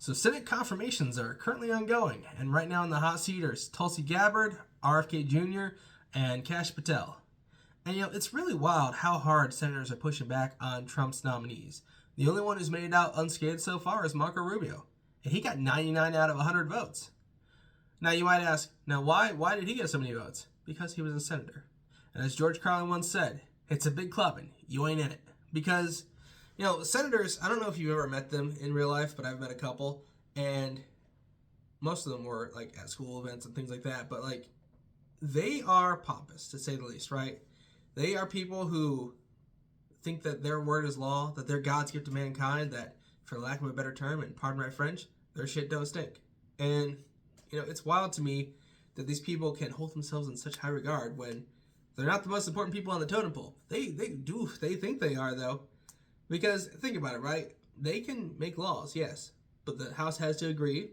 So Senate confirmations are currently ongoing, and right now in the hot seat are Tulsi Gabbard, RFK Jr., and Kash Patel. And it's really wild how hard senators are pushing back on Trump's nominees. The only one who's made it out unscathed so far is Marco Rubio, and he got 99 out of 100 votes. Now you might ask, why did he get so many votes? Because he was a senator. And as George Carlin once said, it's a big clubbing, you ain't in it. Because senators, I don't know if you've ever met them in real life, but I've met a couple, and most of them were like at school events and things like that, but like they are pompous, to say the least, right? They are people who think that their word is law, that they're God's gift to mankind, that, for lack of a better term, and pardon my French, their shit don't stink. And, it's wild to me that these people can hold themselves in such high regard when they're not the most important people on the totem pole. They think they are, though. Because, think about it, right? They can make laws, yes, but the House has to agree,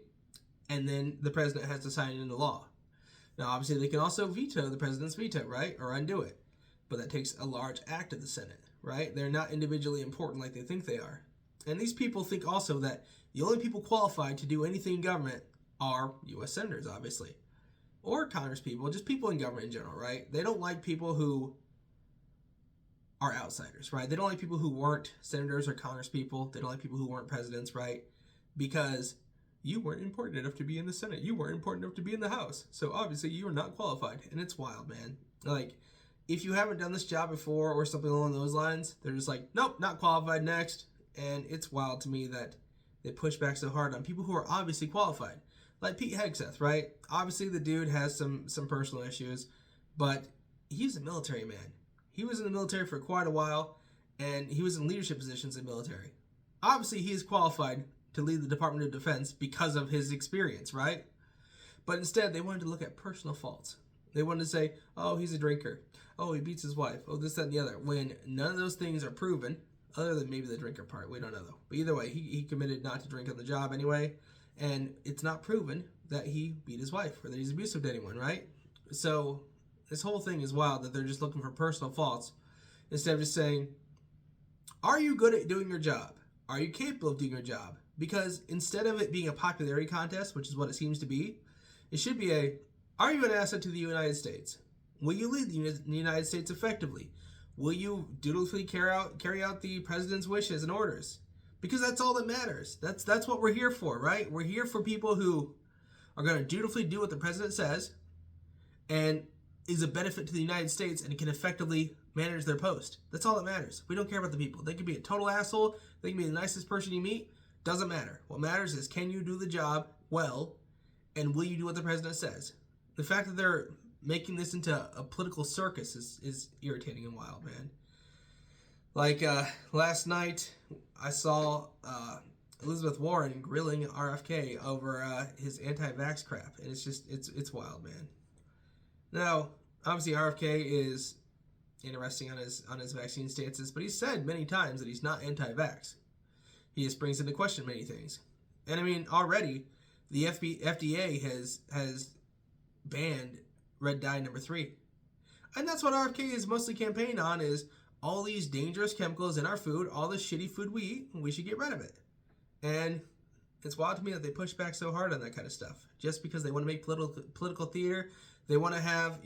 and then the president has to sign it into law. Now, obviously, they can also veto the president's veto, right? Or undo it. But that takes a large act of the Senate, right? They're not individually important like they think they are. And these people think also that the only people qualified to do anything in government are U.S. senators, obviously. Or Congress people, just people in government in general, right? They don't like people who are outsiders, right? They don't like people who weren't senators or Congress people. They don't like people who weren't presidents, right? Because you weren't important enough to be in the Senate. You weren't important enough to be in the House. So obviously you are not qualified. And it's wild, man. Like, if you haven't done this job before or something along those lines, they're just like, nope, not qualified, next. And it's wild to me that they push back so hard on people who are obviously qualified. Like Pete Hegseth, right? Obviously the dude has some personal issues, but he's a military man. He was in the military for quite a while, and he was in leadership positions in the military. Obviously, he is qualified to lead the Department of Defense because of his experience, right? But instead, they wanted to look at personal faults. They wanted to say, oh, he's a drinker. Oh, he beats his wife. Oh, this, that, and the other. When none of those things are proven, other than maybe the drinker part. We don't know, though. But either way, he committed not to drink on the job anyway, and it's not proven that he beat his wife or that he's abusive to anyone, right? So this whole thing is wild that they're just looking for personal faults instead of just saying, are you good at doing your job? Are you capable of doing your job? Because instead of it being a popularity contest, which is what it seems to be, it should be are you an asset to the United States? Will you lead the United States effectively? Will you dutifully carry out the president's wishes and orders? Because that's all that matters. That's what we're here for, right? We're here for people who are going to dutifully do what the president says and is a benefit to the United States and can effectively manage their post. That's all that matters. We don't care about the people. They can be a total asshole. They can be the nicest person you meet. Doesn't matter. What matters is, can you do the job well, and will you do what the president says? The fact that they're making this into a political circus is irritating and wild, man. Like last night, I saw Elizabeth Warren grilling RFK over his anti-vax crap, and it's wild, man. Now, obviously, RFK is interesting on his vaccine stances, but he's said many times that he's not anti-vax. He just brings into question many things, and I mean, already the FDA has banned red dye number 3, and that's what RFK is mostly campaigning on: is all these dangerous chemicals in our food, all this shitty food we eat, we should get rid of it. And it's wild to me that they push back so hard on that kind of stuff, just because they want to make political theater. They want to have,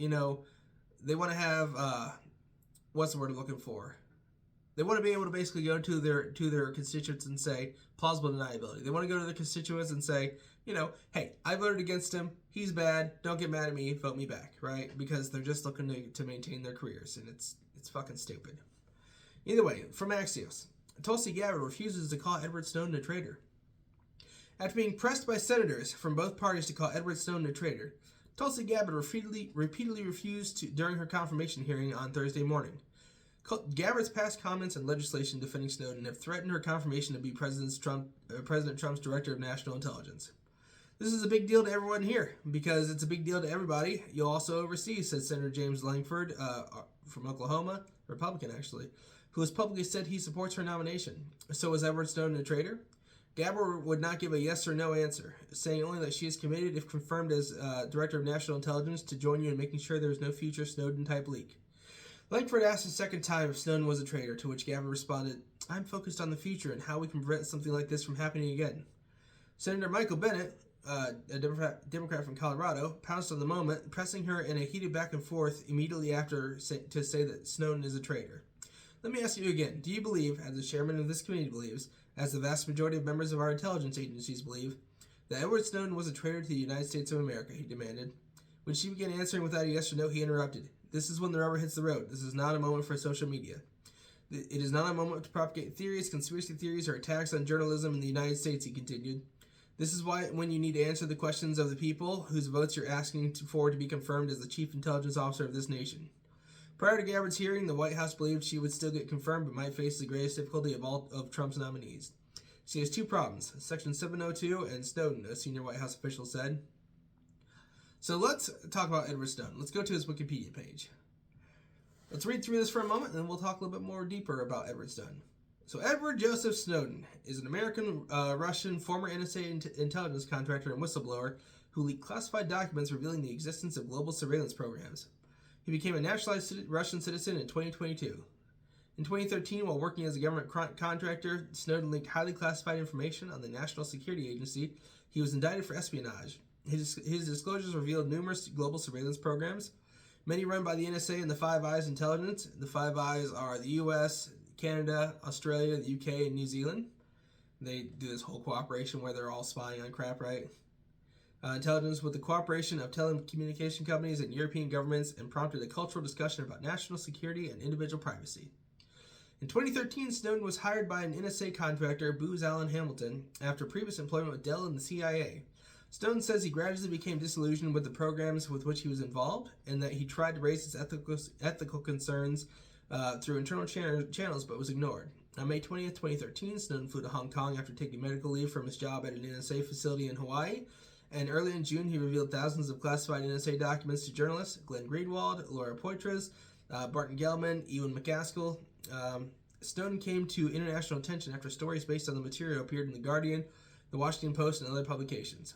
what's the word I'm looking for? They want to be able to basically go to their constituents and say plausible deniability. They want to go to their constituents and say, hey, I voted against him. He's bad. Don't get mad at me. Vote me back, right? Because they're just looking to maintain their careers, and it's fucking stupid. Either way, from Axios, Tulsi Gabbard refuses to call Edward Snowden a traitor. After being pressed by senators from both parties to call Edward Snowden a traitor, Tulsi Gabbard repeatedly refused to during her confirmation hearing on Thursday morning. Gabbard's past comments and legislation defending Snowden have threatened her confirmation to be President Trump's Director of National Intelligence. This is a big deal to everyone here, because it's a big deal to everybody. You'll also oversee, said Senator James Langford from Oklahoma, Republican actually, who has publicly said he supports her nomination. So is Edward Snowden a traitor? Gabbard would not give a yes or no answer, saying only that she is committed, if confirmed as Director of National Intelligence, to join you in making sure there is no future Snowden-type leak. Langford asked a second time if Snowden was a traitor, to which Gabbard responded, I'm focused on the future and how we can prevent something like this from happening again. Senator Michael Bennet, a Democrat from Colorado, pounced on the moment, pressing her in a heated back and forth immediately after to say that Snowden is a traitor. Let me ask you again, do you believe, as the chairman of this committee believes, as the vast majority of members of our intelligence agencies believe, that Edward Snowden was a traitor to the United States of America, he demanded. When she began answering without a yes or no, he interrupted. This is when the rubber hits the road. This is not a moment for social media. It is not a moment to propagate theories, conspiracy theories, or attacks on journalism in the United States, he continued. This is why when you need to answer the questions of the people whose votes you're asking for to be confirmed as the chief intelligence officer of this nation. Prior to Gabbard's hearing, the White House believed she would still get confirmed but might face the greatest difficulty of all of Trump's nominees. She has two problems, Section 702 and Snowden, a senior White House official said. So let's talk about Edward Snowden. Let's go to his Wikipedia page. Let's read through this for a moment, and then we'll talk a little bit more deeper about Edward Snowden. So Edward Joseph Snowden is an American-Russian former NSA intelligence contractor and whistleblower who leaked classified documents revealing the existence of global surveillance programs. He became a naturalized Russian citizen in 2022. In 2013, while working as a government contractor, Snowden leaked highly classified information on the National Security Agency. He was indicted for espionage. His disclosures revealed numerous global surveillance programs, many run by the NSA and the Five Eyes intelligence. The Five Eyes are the U.S., Canada, Australia, the UK, and New Zealand. They do this whole cooperation where they're all spying on crap, right? Intelligence with the cooperation of telecommunication companies and European governments, and prompted a cultural discussion about national security and individual privacy. In 2013, Snowden was hired by an NSA contractor, Booz Allen Hamilton, after previous employment with Dell and the CIA. Snowden says he gradually became disillusioned with the programs with which he was involved, and that he tried to raise his ethical concerns through internal channels, but was ignored. On May 20th, 2013, Snowden flew to Hong Kong after taking medical leave from his job at an NSA facility in Hawaii, and early in June, he revealed thousands of classified NSA documents to journalists Glenn Greenwald, Laura Poitras, Barton Gellman, Ewan McCaskill. Snowden came to international attention after stories based on the material appeared in The Guardian, The Washington Post, and other publications.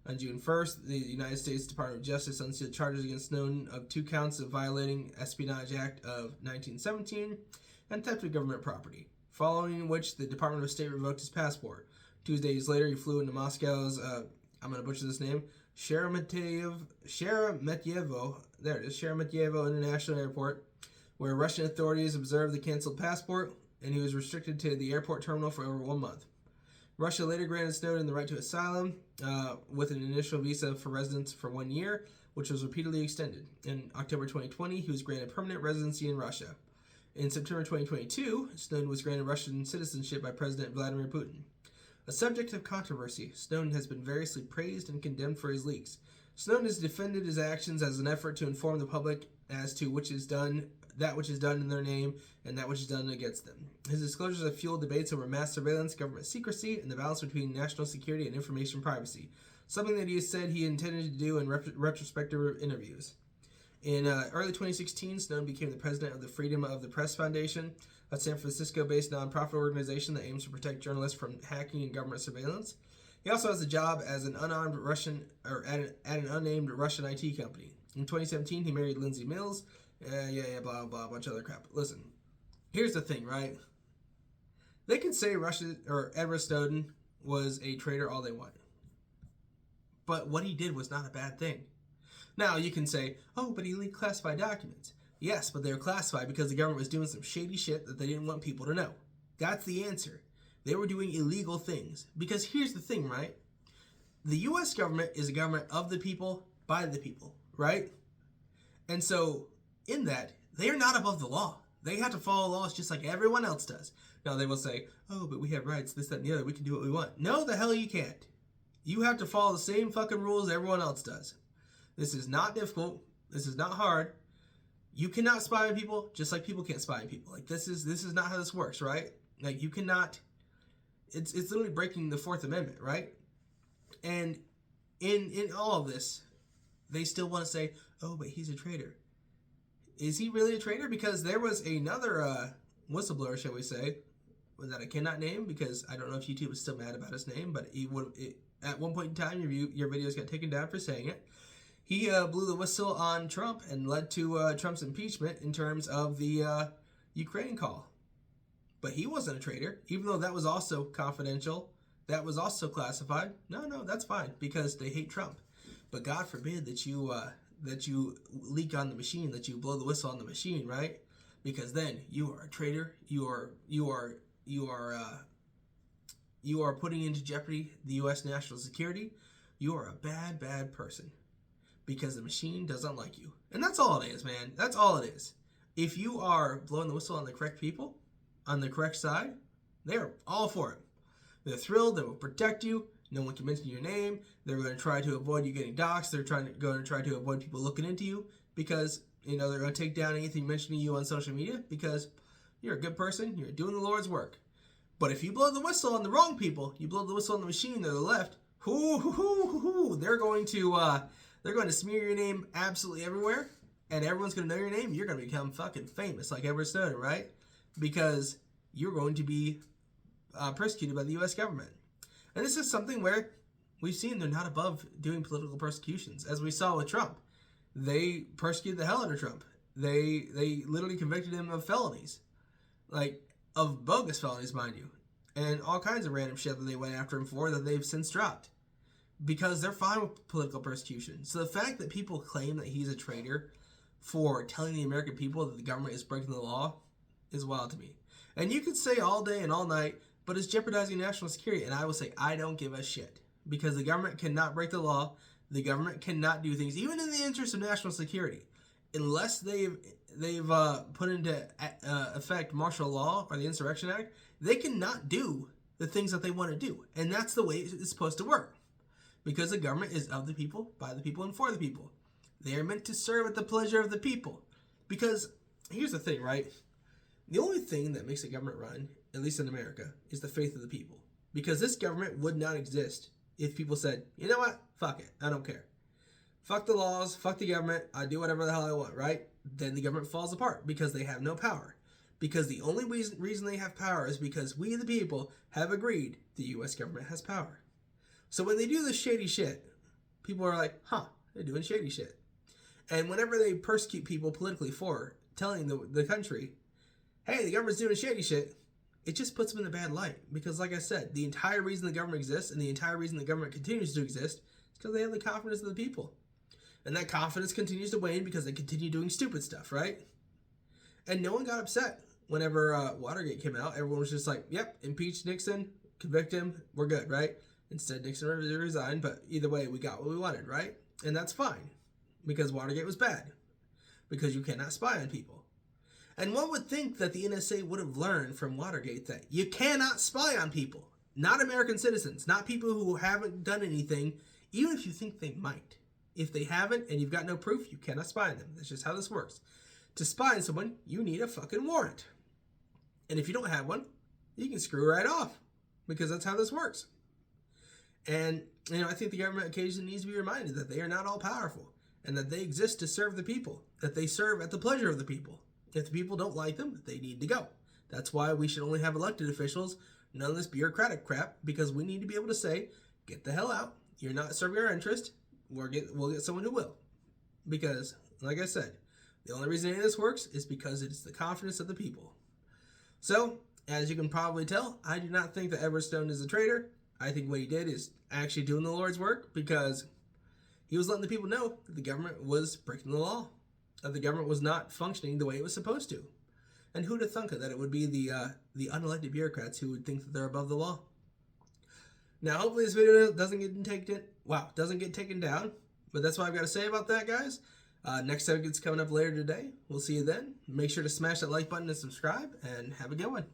On June 1st, the United States Department of Justice unsealed charges against Snowden of 2 counts of violating Espionage Act of 1917 and theft of government property, following which the Department of State revoked his passport. 2 days later, he flew into Moscow's, I'm going to butcher this name, Sheremetyevo International Airport, where Russian authorities observed the canceled passport, and he was restricted to the airport terminal for over 1 month. Russia later granted Snowden the right to asylum with an initial visa for residence for 1 year, which was repeatedly extended. In October 2020, he was granted permanent residency in Russia. In September 2022, Snowden was granted Russian citizenship by President Vladimir Putin. A subject of controversy, Snowden has been variously praised and condemned for his leaks. Snowden has defended his actions as an effort to inform the public as to that which is done in their name and that which is done against them. His disclosures have fueled debates over mass surveillance, government secrecy, and the balance between national security and information privacy, something that he has said he intended to do in retrospective interviews. In early 2016, Snowden became the president of the Freedom of the Press Foundation, a San Francisco-based nonprofit organization that aims to protect journalists from hacking and government surveillance. He also has a job as an unnamed Russian IT company. In 2017, he married Lindsay Mills. Blah, blah, bunch of other crap. Listen, here's the thing, right? They can say Edward Snowden was a traitor all they want. But what he did was not a bad thing. Now, you can say, oh, but he leaked classified documents. Yes, but they were classified because the government was doing some shady shit that they didn't want people to know. That's the answer. They were doing illegal things. Because here's the thing, right? The U.S. government is a government of the people, by the people, right? And so, in that, they are not above the law. They have to follow laws just like everyone else does. Now, they will say, oh, but we have rights, this, that, and the other. We can do what we want. No, the hell you can't. You have to follow the same fucking rules everyone else does. This is not difficult. This is not hard. You cannot spy on people just like people can't spy on people. Like, this is not how this works, right? Like, you cannot... It's literally breaking the Fourth Amendment, right? And in all of this, they still want to say, oh, but he's a traitor. Is he really a traitor? Because there was another whistleblower, shall we say, that I cannot name because I don't know if YouTube is still mad about his name, but at one point in time, your videos got taken down for saying it. He blew the whistle on Trump and led to Trump's impeachment in terms of the Ukraine call. But he wasn't a traitor, even though that was also confidential that was also classified. No, that's fine because they hate Trump. But God forbid that you leak on the machine, that you blow the whistle on the machine, right? Because then you are a traitor. You are putting into jeopardy the U.S. national security. You are a bad person because the machine doesn't like you, and that's all it is, man. That's all it is. If you are blowing the whistle on the correct people, on the correct side, they're all for it. They're thrilled. They will protect you. No one can mention your name. They're going to try to avoid you getting doxxed. They're going to try to avoid people looking into you because, they're going to take down anything mentioning you on social media because you're a good person. You're doing the Lord's work. But if you blow the whistle on the wrong people, you blow the whistle on the machine to the left, they're going to smear your name absolutely everywhere, and everyone's going to know your name. You're going to become fucking famous like Edward Snowden, right? Because you're going to be persecuted by the U.S. government. And this is something where we've seen they're not above doing political persecutions. As we saw with Trump, they persecuted the hell out of Trump. They literally convicted him of felonies, like of bogus felonies, mind you, and all kinds of random shit that they went after him for that they've since dropped because they're fine with political persecution. So the fact that people claim that he's a traitor for telling the American people that the government is breaking the law is wild to me. And you could say all day and all night, but it's jeopardizing national security. And I will say, I don't give a shit. Because the government cannot break the law. The government cannot do things, even in the interest of national security, unless they've put into effect martial law or the Insurrection Act. They cannot do the things that they want to do. And that's the way it's supposed to work. Because the government is of the people, by the people, and for the people. They are meant to serve at the pleasure of the people. Because here's the thing, right? The only thing that makes a government run, at least in America, is the faith of the people. Because this government would not exist if people said, you know what? Fuck it. I don't care. Fuck the laws. Fuck the government. I do whatever the hell I want, right? Then the government falls apart because they have no power. Because the only reason they have power is because we, the people, have agreed the U.S. government has power. So when they do this shady shit, people are like, they're doing shady shit. And whenever they persecute people politically for telling the country, hey, the government's doing shady shit, it just puts them in a bad light. Because like I said, the entire reason the government exists and the entire reason the government continues to exist is because they have the confidence of the people. And that confidence continues to wane because they continue doing stupid stuff, right? And no one got upset whenever Watergate came out. Everyone was just like, yep, impeach Nixon, convict him, we're good, right? Instead, Nixon resigned, but either way, we got what we wanted, right? And that's fine because Watergate was bad because you cannot spy on people. And one would think that the NSA would have learned from Watergate that you cannot spy on people, not American citizens, not people who haven't done anything, even if you think they might. If they haven't and you've got no proof, you cannot spy on them. That's just how this works. To spy on someone, you need a fucking warrant. And if you don't have one, you can screw right off because that's how this works. And, I think the government occasionally needs to be reminded that they are not all powerful and that they exist to serve the people, that they serve at the pleasure of the people. If the people don't like them, they need to go. That's why we should only have elected officials, none of this bureaucratic crap, because we need to be able to say, get the hell out. You're not serving our interest. We'll get someone who will. Because, like I said, the only reason any of this works is because it's the confidence of the people. So, as you can probably tell, I do not think that Edward Snowden is a traitor. I think what he did is actually doing the Lord's work because he was letting the people know that the government was breaking the law, that the government was not functioning the way it was supposed to. And who'd have thunk that it would be the unelected bureaucrats who would think that they're above the law? Now, hopefully this video doesn't get taken down, but that's what I've got to say about that, guys. Next episode's coming up later today. We'll see you then. Make sure to smash that like button and subscribe, and have a good one.